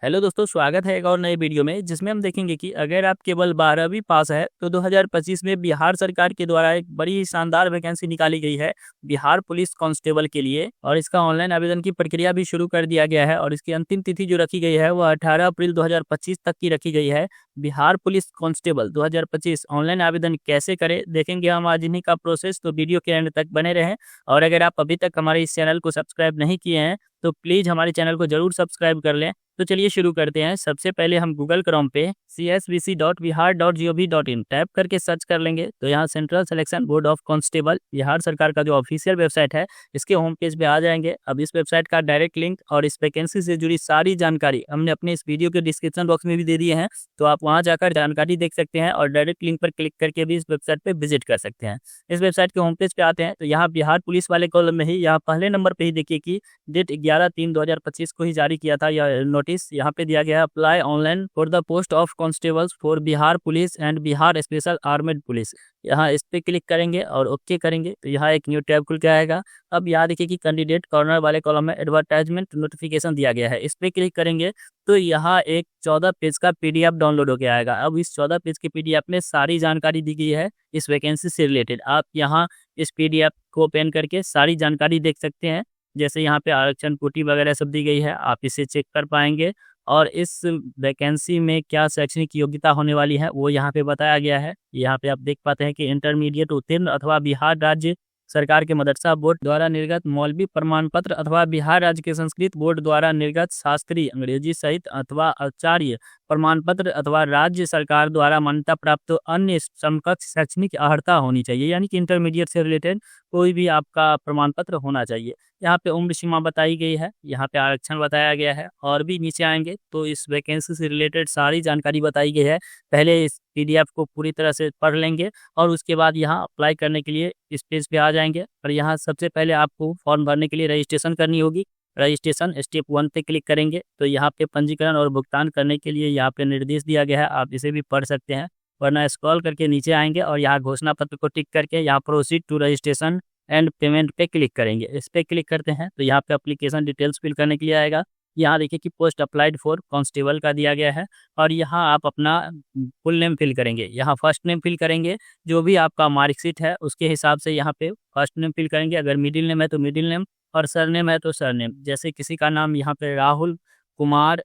Hello दोस्तों, स्वागत है एक और नए वीडियो में जिसमें हम देखेंगे कि अगर आप केवल 12वीं पास है तो 2025 में बिहार सरकार के द्वारा एक बड़ी शानदार वैकेंसी निकाली गई है बिहार पुलिस कांस्टेबल के लिए। और इसका ऑनलाइन आवेदन की प्रक्रिया भी शुरू कर दिया गया है और इसकी अंतिम तिथि जो रखी गई है वह 18 अप्रैल 2025 तक की रखी गई है। बिहार पुलिस कांस्टेबल 2025 ऑनलाइन आवेदन कैसे करें देखेंगे हम आज इन्हीं का प्रोसेस, तो वीडियो के एंड तक बने रहें। और अगर आप अभी तक हमारे इस चैनल को सब्सक्राइब नहीं किए हैं तो प्लीज़ हमारे चैनल को जरूर सब्सक्राइब कर लें। तो चलिए शुरू करते हैं। सबसे पहले हम गूगल क्रोम पे csbc.bihar.gov.in टैप करके सर्च कर लेंगे तो यहाँ central selection board of constable Bihar सरकार का जो ऑफिशियल वेबसाइट है इसके होम पेज पे आ जाएंगे। अब इस वेबसाइट का डायरेक्ट लिंक और इस वैकेंसी से जुड़ी सारी जानकारी हमने अपने इस वीडियो के डिस्क्रिप्शन बॉक्स में भी दे दिए हैं, तो आप वहाँ जाकर जानकारी देख सकते हैं और डायरेक्ट लिंक पर क्लिक करके भी इस वेबसाइट पर विजिट कर सकते हैं। इस वेबसाइट के होम पेज पे आते हैं तो यहाँ बिहार पुलिस वाले कॉलम में ही यहाँ पहले नंबर पर ही देखिए कि डेट 11/3/2025 को ही जारी किया था यह नोटिस। यहाँ पे दिया गया है apply online for the post of constables for Bihar police and Bihar special armed police. यहाँ इस पे क्लिक करेंगे और ओके करेंगे तो यहाँ एक न्यू टैब खुल के आएगा। अब यहाँ देखिए कि कैंडिडेट कॉर्नर वाले कॉलम में एडवर्टाइजमेंट नोटिफिकेशन दिया गया है, इस पे क्लिक करेंगे तो यहाँ एक 14 पेज का पीडीएफ डाउनलोड होकर आएगा। अब इस 14 पेज के पीडीएफ में सारी जानकारी दी गई है इस वैकेंसी से रिलेटेड। आप यहाँ इस पीडीएफ को ओपन करके सारी जानकारी देख सकते हैं, जैसे यहाँ पे आरक्षण कोटी वगैरह सब दी गई है, आप इसे चेक कर पाएंगे। और इस वैकेंसी में क्या शैक्षणिक योग्यता होने वाली है वो यहाँ पे बताया गया है। यहाँ पे आप देख पाते हैं कि इंटरमीडिएट उत्तीर्ण अथवा बिहार राज्य सरकार के मदरसा बोर्ड द्वारा निर्गत मौलवी प्रमाण पत्र अथवा बिहार राज्य के संस्कृत बोर्ड द्वारा निर्गत शास्त्री अंग्रेजी सहित अथवा आचार्य प्रमाण पत्र अथवा राज्य सरकार द्वारा मान्यता प्राप्त अन्य समकक्ष शैक्षणिक अर्हता होनी चाहिए, यानी कि इंटरमीडिएट से रिलेटेड कोई भी आपका प्रमाण पत्र होना चाहिए। यहाँ पे उम्र सीमा बताई गई है, यहाँ पे आरक्षण बताया गया है और भी नीचे आएंगे तो इस वैकेंसी से रिलेटेड सारी जानकारी बताई गई है। पहले इस पीडीएफ को पूरी तरह से पढ़ लेंगे और उसके बाद यहाँ अप्लाई करने के लिए इस पेज पे आ जाएंगे। और यहाँ सबसे पहले आपको फॉर्म भरने के लिए रजिस्ट्रेशन करनी होगी। रजिस्ट्रेशन स्टेप 1 पे क्लिक करेंगे तो यहाँ पे पंजीकरण और भुगतान करने के लिए यहाँ पे निर्देश दिया गया है, आप इसे भी पढ़ सकते हैं। वरना स्क्रॉल करके नीचे आएंगे और यहाँ घोषणा पत्र को टिक करके यहाँ proceed to registration and payment पे क्लिक करेंगे। इस पे क्लिक करते हैं तो यहाँ पे एप्लीकेशन डिटेल्स फिल करने के लिए आएगा। यहाँ देखिए कि पोस्ट अप्लाइड फॉर कांस्टेबल का दिया गया है और यहाँ आप अपना फुल नेम फिल करेंगे। यहाँ फर्स्ट नेम फिल करेंगे, जो भी आपका मार्कशीट है उसके हिसाब से यहाँ पे फर्स्ट नेम फिल करेंगे। अगर मिडिल नेम है तो मिडिल नेम और सरनेम है तो सरनेम। जैसे किसी का नाम यहाँ पे राहुल कुमार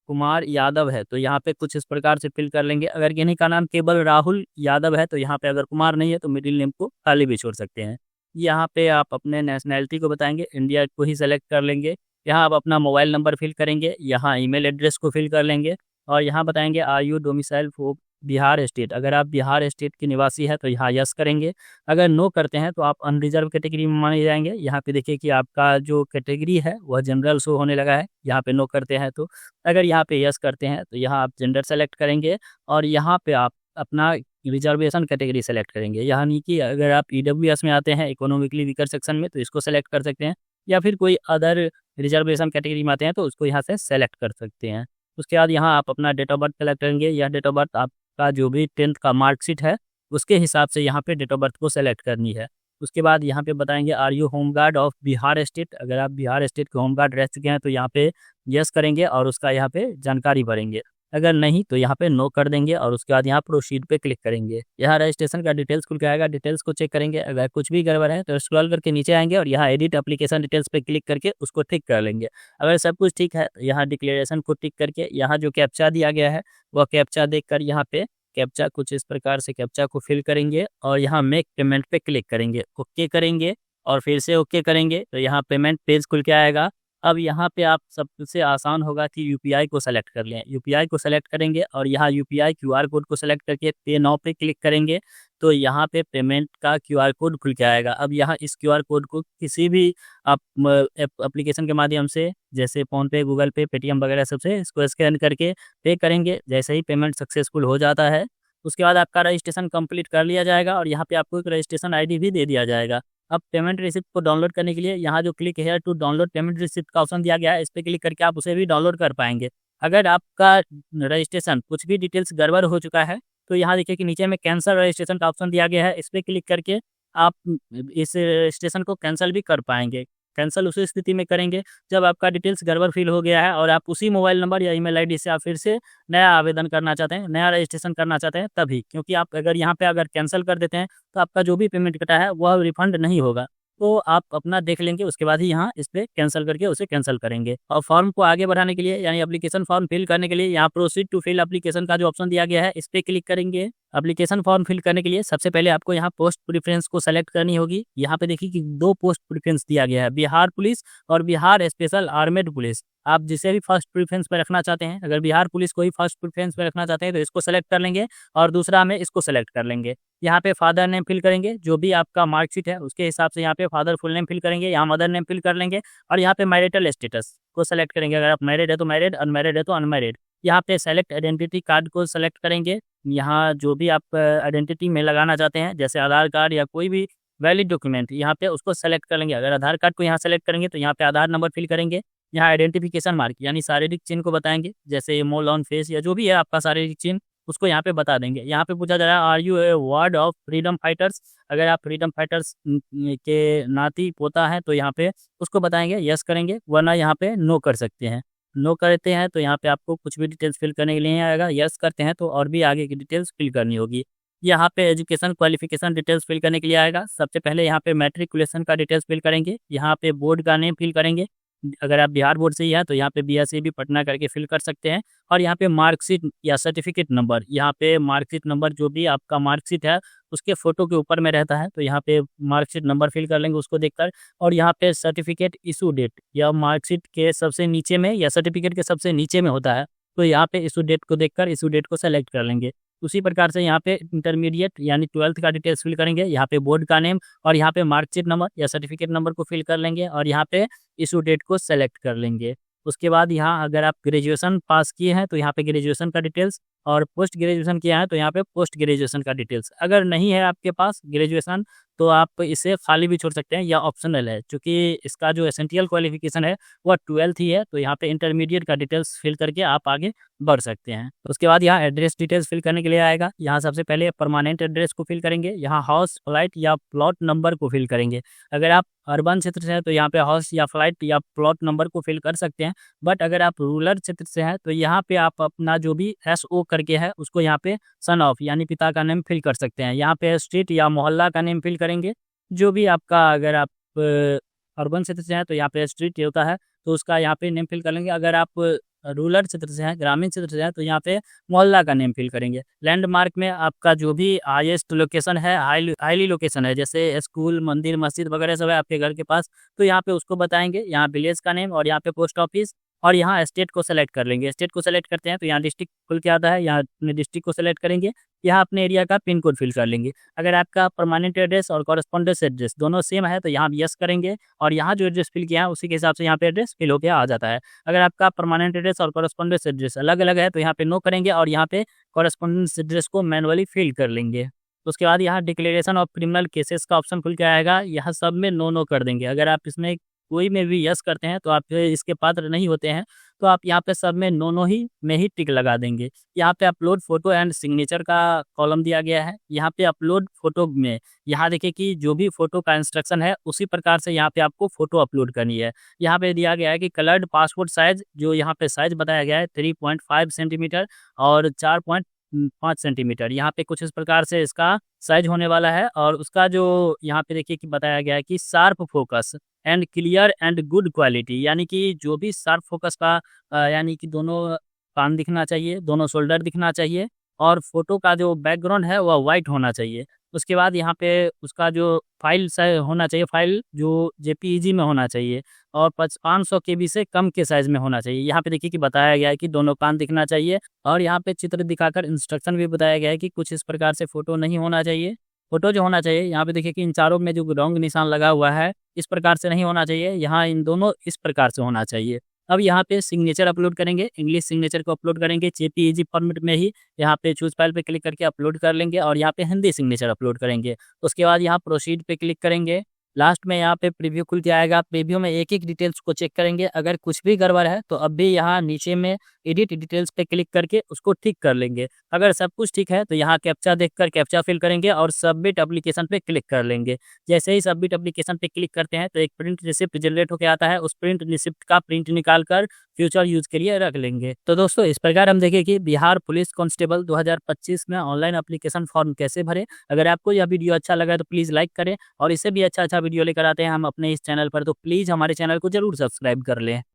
कुमार यादव है तो यहाँ पे कुछ इस प्रकार से फिल कर लेंगे। अगर किन्हीं का नाम केवल राहुल यादव है तो यहाँ पे अगर कुमार नहीं है तो मिडिल नेम को खाली भी छोड़ सकते हैं। यहाँ पे आप अपने नेशनैलिटी को बताएंगे, इंडिया को ही सेलेक्ट कर लेंगे। यहाँ आप अपना मोबाइल नंबर फिल करेंगे, यहाँ ईमेल एड्रेस को फिल कर लेंगे और यहाँ बताएंगे are you domicile for Bihar state. अगर आप बिहार स्टेट के निवासी है तो यहाँ यस करेंगे। अगर नो करते हैं तो आप अनरिजर्व कैटेगरी में माने जाएंगे। यहाँ पे देखिए कि आपका जो कैटेगरी है वह जनरल शो होने लगा है, यहाँ पे नो करते हैं तो। अगर यहाँ पे यस करते हैं तो यहाँ आप जेंडर सेलेक्ट करेंगे और यहाँ पे आप अपना रिजर्वेशन कैटेगरी सेलेक्ट करेंगे, यानी कि अगर आप ईडब्ल्यूएस में आते हैं इकोनॉमिकली वीकर सेक्शन में तो इसको सेलेक्ट कर सकते हैं, या फिर कोई अदर रिजर्वेशन कैटेगरी में आते हैं तो उसको यहाँ से सेलेक्ट कर सकते हैं। उसके बाद यहाँ आप अपना डेट ऑफ बर्थ सेलेक्ट करेंगे। यह डेट ऑफ बर्थ आपका जो भी 10th का मार्कशीट है उसके हिसाब से यहाँ पे डेट ऑफ बर्थ को सेलेक्ट करनी है। उसके बाद यहाँ पे बताएंगे are you home guard of Bihar state. अगर आप बिहार स्टेट के होमगार्ड रह चुके हैं तो यहाँ पे यस करेंगे और उसका यहाँ पे जानकारी भरेंगे। अगर नहीं तो यहाँ पे नो कर देंगे और उसके बाद यहाँ प्रोसीड पे क्लिक करेंगे। यहाँ रजिस्ट्रेशन का डिटेल्स खुल के आएगा, डिटेल्स को चेक करेंगे। अगर कुछ भी गड़बड़ है तो स्क्रॉल करके नीचे आएंगे और यहाँ एडिट एप्लीकेशन डिटेल्स पे क्लिक करके उसको ठीक कर लेंगे। अगर सब कुछ ठीक है तो यहाँ डिक्लेरेशन को टिक करके यहाँ जो कैप्चा दिया गया है वह कैप्चा देखकर यहाँ पे कैप्चा कुछ इस प्रकार से कैप्चा को फिल करेंगे और यहाँ मेक पेमेंट पे क्लिक करेंगे, ओके करेंगे और फिर से ओके करेंगे तो यहाँ पेमेंट पेज खुल के आएगा। अब यहाँ पे आप सबसे आसान होगा कि यूपीआई को सेलेक्ट कर लें। यूपीआई को सेलेक्ट करेंगे और यहाँ यूपीआई क्यूआर कोड को सेलेक्ट करके पे नाउ पे क्लिक करेंगे तो यहाँ पे पेमेंट का क्यूआर कोड खुल के आएगा। अब यहाँ इस क्यूआर कोड को किसी भी आप एप्लीकेशन के माध्यम से जैसे फ़ोनपे, गूगल पे, पेटीएम वगैरह सबसे इसको स्कैन करके पे करेंगे। जैसे ही पेमेंट सक्सेसफुल हो जाता है उसके बाद आपका रजिस्ट्रेशन कंप्लीट कर लिया जाएगा और यहाँ पे आपको एक रजिस्ट्रेशन आईडी भी दे दिया जाएगा। अब पेमेंट रिसिप्ट को डाउनलोड करने के लिए यहाँ जो click here to download payment receipt का ऑप्शन दिया गया है इस पर क्लिक करके आप उसे भी डाउनलोड कर पाएंगे। अगर आपका रजिस्ट्रेशन कुछ भी डिटेल्स गड़बड़ हो चुका है तो यहाँ देखिए कि नीचे में कैंसिल रजिस्ट्रेशन का ऑप्शन दिया गया है, इस पर क्लिक करके आप इस रजिस्ट्रेशन को कैंसिल भी कर पाएंगे। कैंसिल उसी स्थिति में करेंगे जब आपका डिटेल्स गड़बड़ फिल हो गया है और आप उसी मोबाइल नंबर या ईमेल आईडी से आप फिर से नया आवेदन करना चाहते हैं, नया रजिस्ट्रेशन करना चाहते हैं तभी। क्योंकि आप अगर यहाँ पे अगर कैंसिल कर देते हैं तो आपका जो भी पेमेंट कटा है वह रिफंड नहीं होगा। तो आप अपना देख लेंगे, उसके बाद ही यहाँ इस पे कैंसिल करके उसे कैंसिल करेंगे। और फॉर्म को आगे बढ़ाने के लिए यानी एप्लीकेशन फॉर्म फिल करने के लिए यहाँ प्रोसीड टू फिल एप्लीकेशन का जो ऑप्शन दिया गया है इस पे क्लिक करेंगे। एप्लीकेशन फॉर्म फिल करने के लिए सबसे पहले आपको यहाँ पोस्ट प्रेफरेंस को सेलेक्ट करनी होगी। यहाँ पे देखिए कि 2 पोस्ट प्रेफरेंस दिया गया है, बिहार पुलिस और बिहार स्पेशल आर्मेड पुलिस। आप जिसे भी फर्स्ट प्रेफरेंस पे रखना चाहते हैं, अगर बिहार पुलिस को ही फर्स्ट प्रेफरेंस पे रखना चाहते हैं तो इसको सेलेक्ट कर लेंगे और दूसरा में इसको सेलेक्ट कर लेंगे। यहाँ पे फादर नेम फिल करेंगे, जो भी आपका मार्कशीट है उसके हिसाब से यहाँ पे फादर फुल नेम फिल करेंगे, यहाँ मदर नेम फिल कर लेंगे और यहाँ पे मैरिटल स्टेटस को सेलेक्ट करेंगे। अगर आप मैरिड है तो मैरिड, अनमैरिड है तो अनमैरिड। यहाँ पे सेलेक्ट आइडेंटिटी कार्ड को सेलेक्ट करेंगे। यहाँ जो भी आप आइडेंटिटी में लगाना चाहते हैं जैसे आधार कार्ड या कोई भी वैलिड डॉक्यूमेंट, यहाँ पे उसको सेलेक्ट कर लेंगे। अगर आधार कार्ड को यहाँ सेलेक्ट करेंगे तो यहाँ पे आधार नंबर फिल करेंगे। यहाँ आइडेंटिफिकेशन मार्क यानी शारीरिक चिन्ह को बताएंगे, जैसे मोल ऑन फेस या जो भी है आपका शारीरिक चिन्ह उसको यहाँ पे बता देंगे। यहाँ पे पूछा जा रहा है are you a ward of freedom fighters. अगर आप फ्रीडम फाइटर्स के नाती पोता है तो यहाँ पे उसको बताएंगे, यस करेंगे, वरना यहाँ पे नो कर सकते हैं। नो करते हैं तो यहाँ पे आपको कुछ भी डिटेल्स फिल करने के लिए नहीं आएगा, यस करते हैं तो और भी आगे की डिटेल्स फिल करनी होगी। यहाँ पे एजुकेशन क्वालिफिकेशन डिटेल्स फिल करने के लिए आएगा। सबसे पहले यहाँ पे मैट्रिकुलेशन का डिटेल्स फिल करेंगे, यहाँ पे बोर्ड का नेम फिल करेंगे। अगर आप बिहार बोर्ड से ही है तो यहाँ पे बीएससी पटना करके फिल कर सकते हैं। और यहाँ पे मार्कशीट या सर्टिफिकेट नंबर, यहाँ पे मार्कशीट नंबर जो भी आपका मार्कशीट है उसके फोटो के ऊपर में रहता है तो यहाँ पे मार्कशीट नंबर फिल कर लेंगे उसको देखकर। और यहाँ पे सर्टिफिकेट इशू डेट या मार्कशीट के सबसे नीचे में या सर्टिफिकेट के सबसे नीचे में होता है तो यहाँ पे इशू डेट को देखकर इशू डेट को सेलेक्ट कर लेंगे। उसी प्रकार से यहाँ पे इंटरमीडिएट यानी 12th का डिटेल्स फिल करेंगे, यहाँ पे बोर्ड का नेम और यहाँ पे मार्कशीट नंबर या सर्टिफिकेट नंबर को फिल कर लेंगे और यहाँ पे इशू डेट को सेलेक्ट कर लेंगे। उसके बाद यहाँ अगर आप ग्रेजुएशन पास किए हैं तो यहाँ पे ग्रेजुएशन का डिटेल्स और पोस्ट ग्रेजुएशन किया है तो यहाँ पे पोस्ट ग्रेजुएशन का डिटेल्स। अगर नहीं है आपके पास ग्रेजुएशन तो आप इसे खाली भी छोड़ सकते हैं या ऑप्शनल है, क्योंकि इसका जो एसेंशियल क्वालिफिकेशन है वह 12th ही है तो यहाँ पे इंटरमीडिएट का डिटेल्स फिल करके आप आगे बढ़ सकते हैं। उसके बाद यहाँ एड्रेस डिटेल्स फिल करने के लिए आएगा। यहाँ सबसे पहले परमानेंट एड्रेस को फिल करेंगे, यहाँ हाउस फ्लाइट या प्लॉट नंबर को फिल करेंगे। अगर आप अर्बन क्षेत्र से हैं तो यहाँ पे हाउस या फ्लाइट या प्लॉट नंबर को फिल कर सकते हैं, बट अगर आप रूरल क्षेत्र से हैं तो यहाँ पे आप अपना जो भी SO करके है उसको यहाँ पे सन ऑफ यानी पिता का नेम फिल कर सकते हैं। यहाँ पे स्ट्रीट या मोहल्ला का नेम फिल करेंगे, जो भी आपका अगर आप अर्बन क्षेत्र से हैं तो यहाँ पे स्ट्रीट होता है तो उसका यहाँ पे नेम फिल कर लेंगे। अगर आप रूरल क्षेत्र से हैं, ग्रामीण क्षेत्र से हैं तो यहाँ पे मोहल्ला का नेम फिल करेंगे। लैंडमार्क में आपका जो भी हाईएस्ट लोकेशन है, हाईली लोकेशन है, जैसे स्कूल, मंदिर, मस्जिद वगैरह सब है आपके घर के पास तो यहाँ पे उसको बताएंगे। यहाँ विलेज का नेम और यहाँ पे पोस्ट ऑफिस और यहाँ स्टेट को सेलेक्ट कर लेंगे। स्टेट को सेलेक्ट करते हैं तो यहाँ डिस्ट्रिक्ट खुल के आता है, यहाँ अपने डिस्ट्रिक्ट को सेलेक्ट करेंगे, यहाँ अपने एरिया का पिन कोड फिल कर लेंगे। अगर आपका परमानेंट एड्रेस और कॉरेस्पॉन्डेंस एड्रेस दोनों सेम है तो यहाँ यस करेंगे और यहाँ जो एड्रेस फिल किया है उसी के हिसाब से यहाँ पे एड्रेस फिल होकर आ जाता है। अगर आपका परमानेंट एड्रेस और कॉरेस्पॉन्डेंस एड्रेस अलग अलग है तो यहाँ पे नो करेंगे और यहाँ पे कॉरेस्पॉन्डेंस एड्रेस को मैनुअली फिल कर लेंगे। उसके बाद यहाँ डिक्लेरेशन ऑफ क्रिमिनल केसेस का ऑप्शन खुल के आएगा, यहाँ सब में नो कर देंगे। अगर आप इसमें कोई में भी यस करते हैं तो आप इसके पात्र नहीं होते हैं तो आप यहाँ पे सब में नो ही में ही टिक लगा देंगे। यहाँ पे अपलोड फोटो एंड सिग्नेचर का कॉलम दिया गया है। यहाँ पे अपलोड फोटो में यहाँ देखिए कि जो भी फोटो का इंस्ट्रक्शन है उसी प्रकार से यहाँ पे आपको फोटो अपलोड करनी है। यहाँ पे दिया गया है कि कलर्ड पासपोर्ट साइज, जो यहाँ पे साइज बताया गया है 3.5 सेंटीमीटर और 4.5 सेंटीमीटर, यहाँ पे कुछ इस प्रकार से इसका साइज होने वाला है। और उसका जो यहाँ पे देखिए कि बताया गया है कि sharp focus and clear and good quality, यानी कि जो भी शार्प फोकस का यानी कि दोनों कान दिखना चाहिए, दोनों शोल्डर दिखना चाहिए और फोटो का जो बैकग्राउंड है वह वाइट होना चाहिए। उसके बाद यहाँ पे उसका जो फाइल होना चाहिए, फाइल जो JPEG में होना चाहिए और 500 KB से कम के साइज में होना चाहिए। यहाँ पे देखिए कि बताया गया है कि दोनों कान दिखना चाहिए और यहाँ पे चित्र दिखाकर इंस्ट्रक्शन भी बताया गया है कि कुछ इस प्रकार से फोटो नहीं होना चाहिए। फोटो जो होना चाहिए यहाँ पे देखिए कि इन चारों में जो रॉन्ग निशान लगा हुआ है इस प्रकार से नहीं होना चाहिए, यहाँ इन दोनों इस प्रकार से होना चाहिए। अब यहाँ पे सिग्नेचर अपलोड करेंगे, इंग्लिश सिग्नेचर को अपलोड करेंगे JPEG फॉर्मेट में ही। यहाँ पे चूज फाइल पे क्लिक करके अपलोड कर लेंगे और यहाँ पे हिंदी सिग्नेचर अपलोड करेंगे। उसके बाद यहाँ प्रोसीड पे क्लिक करेंगे। लास्ट में यहाँ पे प्रीव्यू खुल के आएगा। प्रीव्यू में एक-एक डिटेल्स को चेक करेंगे। अगर कुछ भी गड़बड़ है तो अब भी यहाँ नीचे में एडिट डिटेल्स पे क्लिक करके उसको ठीक कर लेंगे। अगर सब कुछ ठीक है तो यहाँ कैप्चा देखकर कैप्चा फिल करेंगे और सबमिट एप्लीकेशन पे क्लिक कर लेंगे। जैसे ही सबमिट एप्लीकेशन पे क्लिक करते हैं तो एक प्रिंट रिसिप्ट जनरेट होकर आता है। उस प्रिंट रिसिप्ट का प्रिंट निकाल कर फ्यूचर यूज के लिए रख लेंगे। तो दोस्तों इस प्रकार हम देखें कि बिहार पुलिस कांस्टेबल 2025 में ऑनलाइन एप्लीकेशन फॉर्म कैसे भरें। अगर आपको यह वीडियो अच्छा लगा तो प्लीज़ लाइक करें और इससे भी अच्छा वीडियो लेकर आते हैं हम अपने इस चैनल पर, तो प्लीज़ हमारे चैनल को जरूर सब्सक्राइब कर लें।